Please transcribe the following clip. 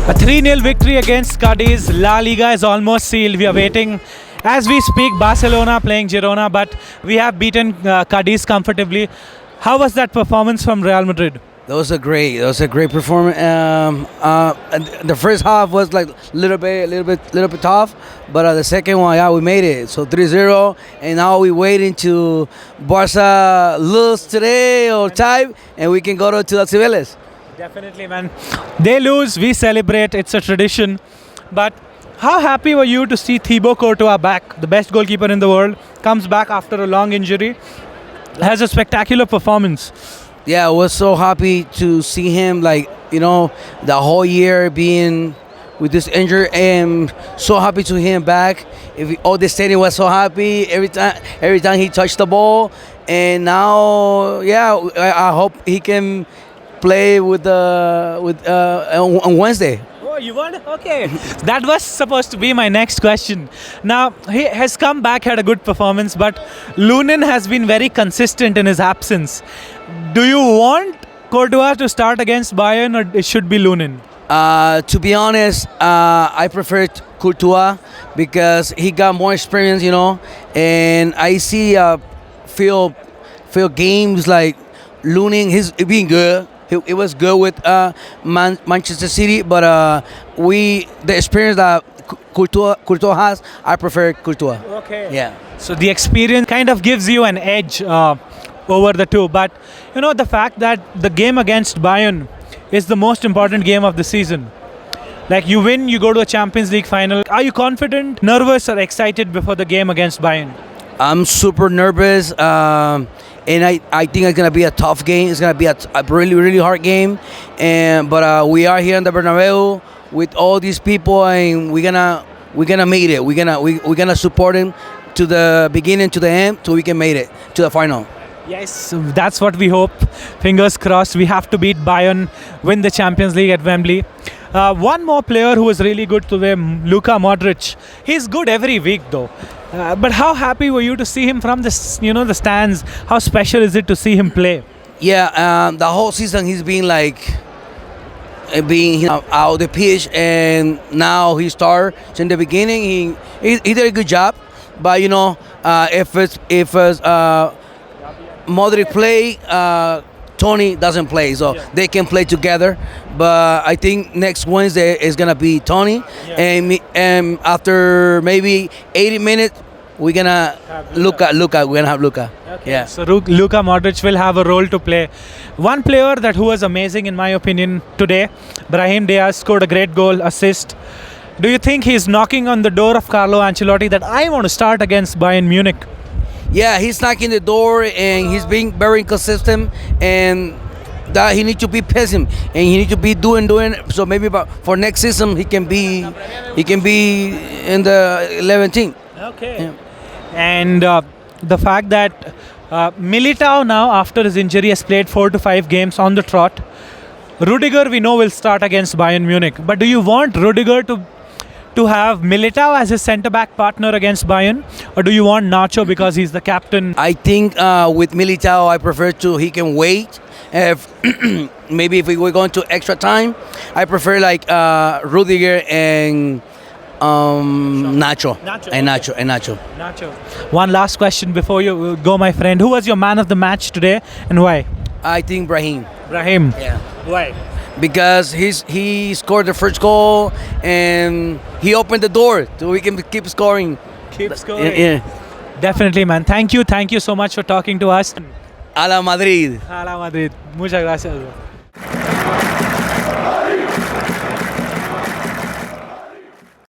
A 3-0 victory against Cadiz. La Liga is almost sealed. We are waiting. As we speak, Barcelona playing Girona, but we have beaten Cadiz comfortably. How was that performance from Real Madrid? That was a great performance. The first half was like little bit tough, but the second one, yeah, we made it. So 3-0, and now we waiting to Barca lose today or tie, and we can go to the Cibeles. Definitely, man. They lose, we celebrate. It's a tradition. But how happy were you to see Thibaut Courtois back, the best goalkeeper in the world, comes back after a long injury, has a spectacular performance? Yeah, I was so happy to see him, like, the whole year being with this injury, and so happy to him back. All the stadium was so happy every time he touched the ball, and now, yeah, I hope he can play on Wednesday. Oh, you want? Okay. That was supposed to be my next question. Now, he has come back, had a good performance, but Lunin has been very consistent in his absence. Do you want Courtois to start against Bayern, or it should be Lunin? To be honest, I prefer Courtois because he got more experience, and I see feel games like Lunin. He's being good. It was good with Manchester City, but the experience that Courtois has, I prefer Courtois. Okay. Yeah. So the experience kind of gives you an edge over the two. But the fact that the game against Bayern is the most important game of the season. Like, you win, you go to a Champions League final. Are you confident, nervous, or excited before the game against Bayern? I'm super nervous, and I think it's gonna be a tough game. It's gonna be a really, really hard game, but we are here in the Bernabeu with all these people, and we're gonna make it. We're gonna support him to the beginning to the end, so we can make it to the final. Yes, that's what we hope. Fingers crossed. We have to beat Bayern, win the Champions League at Wembley. One more player who was really good today, Luka Modric. He's good every week, though. But how happy were you to see him from the stands? How special is it to see him play? Yeah, the whole season he's been out of the pitch, and now he started. So in the beginning, he did a good job, but if it's Modric play, Tony doesn't play, so they can play together. But I think next Wednesday is gonna be Tony, and after maybe 80 minutes, we're gonna Luka. We're gonna have Luka. Okay. Yeah. So Luka Modric will have a role to play. One player who was amazing in my opinion today, Brahim Diaz, scored a great goal, assist. Do you think he's knocking on the door of Carlo Ancelotti that I want to start against Bayern Munich? Yeah, he's knocking the door, and he's being very consistent, and that he needs to be patient, and he needs to be doing. So maybe for next season he can be in the 11th team. Okay. Yeah. And the fact that Militao now, after his injury, has played 4 to 5 games on the trot. Rudiger, we know, will start against Bayern Munich. But do you want Rudiger to have Militao as his centre-back partner against Bayern? Or do you want Nacho because he's the captain? I think with Militao, I prefer he can wait. Maybe if we were going to extra time, I prefer like Rudiger and Nacho. Nacho. One last question before you go, my friend. Who was your man of the match today, and why? I think Brahim. Yeah. Why? Because he scored the first goal, and he opened the door so we can keep scoring. Keep scoring. Yeah. Definitely, man. Thank you so much for talking to us. A la Madrid. A la Madrid. Muchas gracias.